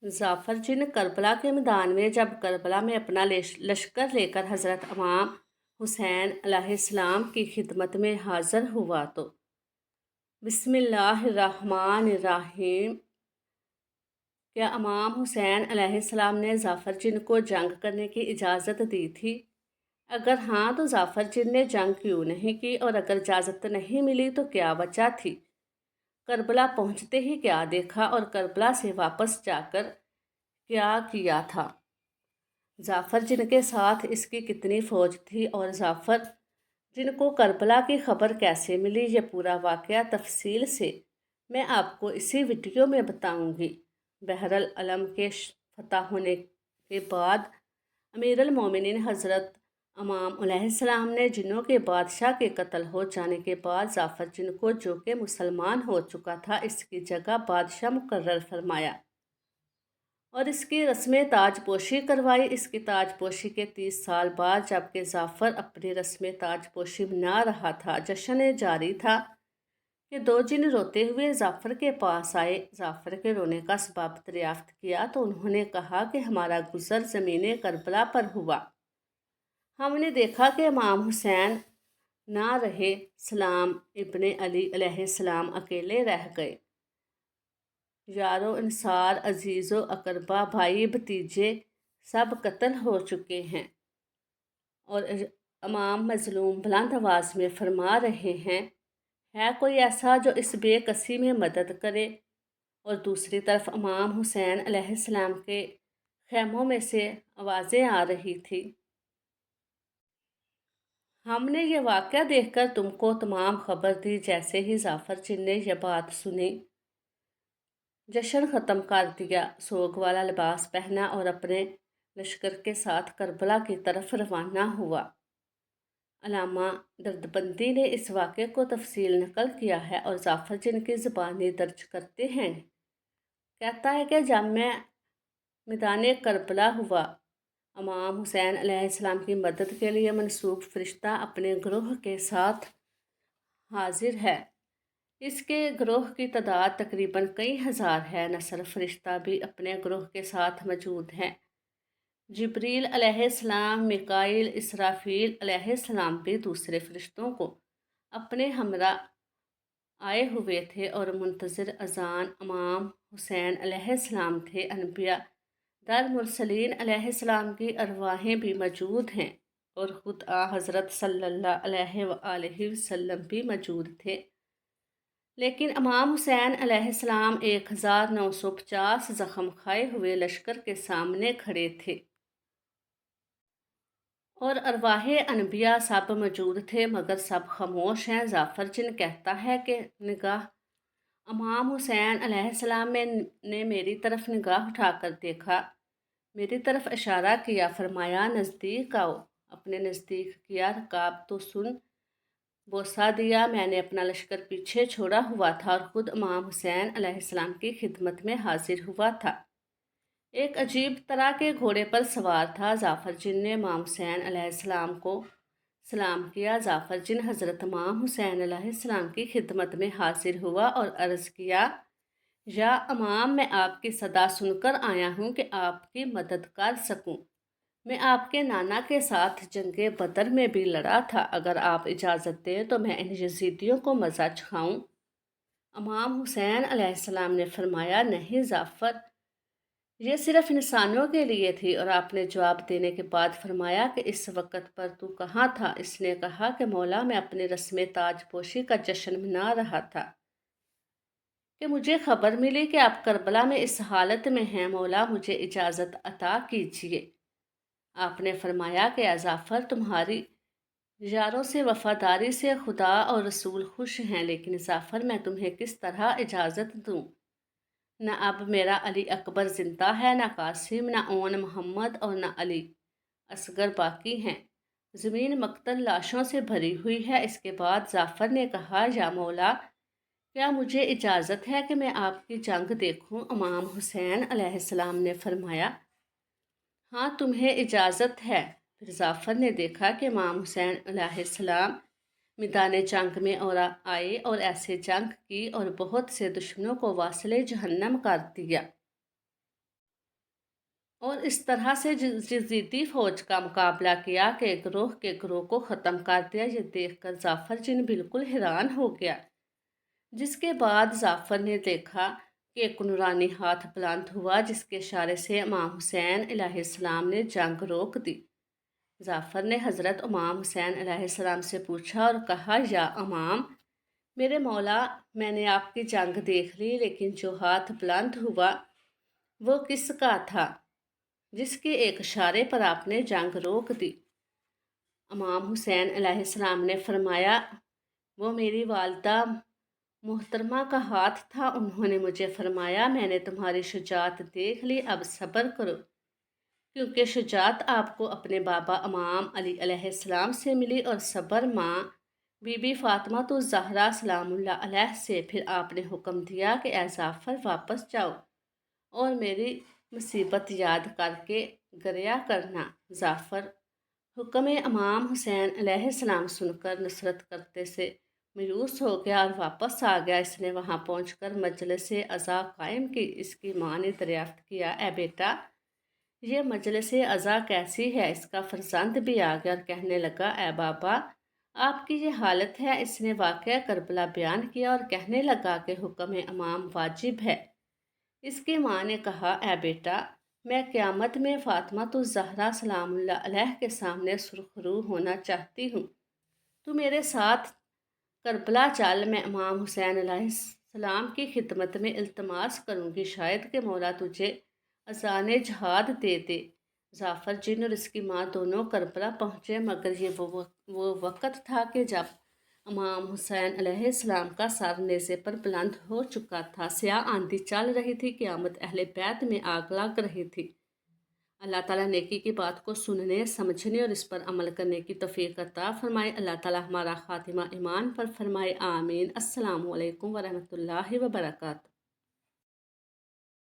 जाफर जिन Karbala के मैदान में जब करबला में अपना लश्कर लेकर हज़रत इमाम हुसैन अलैहिस्सलाम की खिदमत में हाज़िर हुआ तो बिस्मिल्लाहिर्रहमानिर्रहीम। क्या इमाम हुसैन अलैहिस्सलाम ने जाफर जिन को जंग करने की इजाज़त दी थी? अगर हाँ तो जाफर जिन ने जंग क्यों नहीं की, और अगर इजाज़त नहीं मिली तो क्या वजह थी? करबला पहुंचते ही क्या देखा और करबला से वापस जाकर क्या किया था? जाफर जिनके साथ इसकी कितनी फ़ौज थी और जाफर जिनको करबला की खबर कैसे मिली, ये पूरा वाक़या तफसील से मैं आपको इसी वीडियो में बताऊंगी। बहरल अलम के फतह होने के बाद अमीरुल मोमिनीन हज़रत इमाम अलैहिस्सलाम ने जिन्नों के बादशाह के कत्ल हो जाने के बाद जाफर जिन को, जो कि मुसलमान हो चुका था, इसकी जगह बादशाह मुकर्रर फरमाया और इसकी रस्म ताजपोशी करवाई। इसकी ताजपोशी के 30 साल बाद जबकि जाफ़र अपनी रस्म ताजपोशी मना रहा था, जश्न जारी था, कि दो जिन रोते हुए जाफ़र के पास आए। जाफ़र के रोने का सबब दरियाफ्त किया तो उन्होंने कहा कि हमारा गुज़र ज़मीन करबला पर हुआ। हमने देखा कि इमाम हुसैन ना रहे, सलाम इब्ने अली अलैहिस्सलाम अकेले रह गए। यारो अंसार, अजीज़ो अकरबा, भाई भतीजे सब कत्ल हो चुके हैं और इमाम मज़लूम बुलंद आवाज़ में फरमा रहे हैं, है कोई ऐसा जो इस बेकसी में मदद करे? और दूसरी तरफ इमाम हुसैन अलैहिस्सलाम के खैमों में से आवाज़ें आ रही थी, हमने ये वाक़या देखकर तुमको तमाम खबर दी। जैसे ही जाफ़र जिन ने यह बात सुनी, जश्न ख़त्म कर दिया, सोग वाला लिबास पहना और अपने लश्कर के साथ करबला की तरफ रवाना हुआ। अल्लामा दर्दबंदी ने इस वाक़े को तफसील नकल किया है और जाफ़र जिन की ज़बानी दर्ज करते हैं। कहता है कि जब मैं मैदान करबला हुआ, इमाम हुसैन अलैहिस्सलाम की मदद के लिए मनसूब फ़रिश्ता अपने ग्रोह के साथ हाजिर है। इसके ग्रोह की तादाद तकरीबन कई हज़ार है। नसर फ़रिश्ता भी अपने ग्रोह के साथ मौजूद हैं। जिब्रील अलैहिस्सलाम, मिकाईल, इसराफील अलैहिस्सलाम भी दूसरे फ़रिश्तों को अपने हमरा आए हुए थे और मुंतज़िर अज़ान इमाम हुसैन अलैहिस्सलाम थे। अनबिया दर मुरसलीन अलैहिस्सलाम की अरवाहें भी मौजूद हैं और ख़ुद हज़रत सल्लल्लाहु अलैहि वसल्लम भी मौजूद थे। लेकिन इमाम हुसैन अलैहिस्सलाम 1950 ज़ख्म खाए हुए लश्कर के सामने खड़े थे और अरवाहे अनबिया सब मौजूद थे, मगर सब खामोश हैं। जाफ़र जिन कहता है कि निगाह इमाम हुसैन अलैहिस्सलाम ने मेरी तरफ निगाह उठाकर देखा, मेरी तरफ इशारा किया, फरमाया नज़दीक आओ। अपने नज़दीक किया, रकाब तो सुन, बोसा दिया। मैंने अपना लश्कर पीछे छोड़ा हुआ था और ख़ुद इमाम हुसैन अलैहिस्सलाम की खिदमत में हाजिर हुआ था। एक अजीब तरह के घोड़े पर सवार था। जाफ़र जिन ने इमाम हुसैन अलैहिस्सलाम को सलाम किया। जाफ़र जिन हज़रत इमाम हुसैन अलैहिस्सलाम की खिदमत में हाजिर हुआ और अर्ज़ किया, या इमाम, मैं आपकी सदा सुनकर आया हूँ कि आपकी मदद कर सकूँ। मैं आपके नाना के साथ जंगे बदर में भी लड़ा था। अगर आप इजाज़त दें तो मैं इन यजीदियों को मज़ा चखाऊँ। इमाम हुसैन अलैहिस्सलाम ने फरमाया, नहीं जाफ़र, ये सिर्फ इंसानों के लिए थी। और आपने जवाब देने के बाद फरमाया कि इस वक्त पर तू कहाँ था? इसने कहा कि मौला, मैं अपनी रस्म ताजपोशी का जश्न मना रहा था कि मुझे खबर मिली कि आप करबला में इस हालत में हैं। मौला, मुझे इजाज़त अता कीजिए। आपने फरमाया कि जाफ़र, तुम्हारी यारों से वफ़ादारी से खुदा और रसूल खुश हैं, लेकिन जाफ़र, मैं तुम्हें किस तरह इजाज़त दूँ? न अब मेरा अली अकबर ज़िंदा है, न कासिम, न ओन मोहम्मद और न अली असगर बाकी हैं। ज़मीन मक्तल लाशों से भरी हुई है। इसके बाद जाफ़र ने कहा, या मौला, क्या मुझे इजाज़त है कि मैं आपकी जंग देखूं? इमाम हुसैन अलैहिस्सलाम ने फरमाया, हाँ, तुम्हें इजाज़त है। फिर जाफ़र ने देखा कि इमाम हुसैन अलैहिस्सलाम मैदान जंग में और आए और ऐसे जंग की और बहुत से दुश्मनों को वासिले जहन्नम कर दिया। اور اس طرح سے یزیدی فوج کا مقابلہ کیا کہ گروہ کے گروہ کو ختم کر دیا۔ یہ دیکھ کر ظافر جن بالکل حیران ہو گیا، جس کے بعد ظافر نے دیکھا کہ ایک نورانی ہاتھ بلند ہوا، جس کے اشارے سے امام حسین علیہ السلام نے جنگ روک دی۔ ظافر نے حضرت امام حسین علیہ السلام سے پوچھا اور کہا، یا امام میرے مولا، میں نے آپ کی جنگ دیکھ لی، لیکن جو ہاتھ بلند ہوا وہ کس کا تھا جس کے ایک اشارے پر آپ نے جنگ روک دی؟ امام حسین علیہ السلام نے فرمایا، وہ میری والدہ محترمہ کا ہاتھ تھا۔ انہوں نے مجھے فرمایا، میں نے تمہاری شجاعت دیکھ لی، اب صبر کرو، کیونکہ شجاعت آپ کو اپنے بابا امام علی علیہ السلام سے ملی، اور صبر ماں بی بی فاطمہ تو زہرا سلام اللہ علیہ سے۔ پھر آپ نے حکم دیا کہ اے ظافر واپس جاؤ اور میری مصیبت یاد کر کے گریہ کرنا۔ ظافر حکم امام حسین علیہ السلام سن کر نصرت کرتے سے مایوس ہو گیا اور واپس آ گیا۔ اس نے وہاں پہنچ کر مجلس عزا قائم کی۔ اس کی ماں نے دریافت کیا، اے بیٹا، یہ مجلس عزا کیسی ہے؟ اس کا فرزند بھی آ گیا اور کہنے لگا، اے بابا، آپ کی یہ حالت ہے۔ اس نے واقعہ کربلا بیان کیا اور کہنے لگا کہ حکم امام واجب ہے۔ اس کی ماں نے کہا، اے بیٹا، میں قیامت میں فاطمہ تو زہرا سلام اللہ علیہ کے سامنے سرخرو ہونا چاہتی ہوں۔ تو میرے ساتھ کربلا چل، میں امام حسین علیہ السلام کی خدمت میں التماس کروں گی، شاید کہ مولا تجھے اذان جہاد دے دے۔ ظافر جن اور اس کی ماں دونوں کربلا پہنچے، مگر یہ وہ وقت تھا کہ جب امام حسین علیہ السلام کا سر نیزے پر بلند ہو چکا تھا، سیاہ آندھی چل رہی تھی، قیامت اہل بیت میں آگ لگ رہی تھی۔ اللہ تعالیٰ نیکی کی بات کو سننے، سمجھنے اور اس پر عمل کرنے کی توفیق عطا فرمائے۔ اللہ تعالیٰ ہمارا خاتمہ ایمان پر فرمائے، آمین۔ السلام علیکم ورحمۃ اللہ وبرکاتہ۔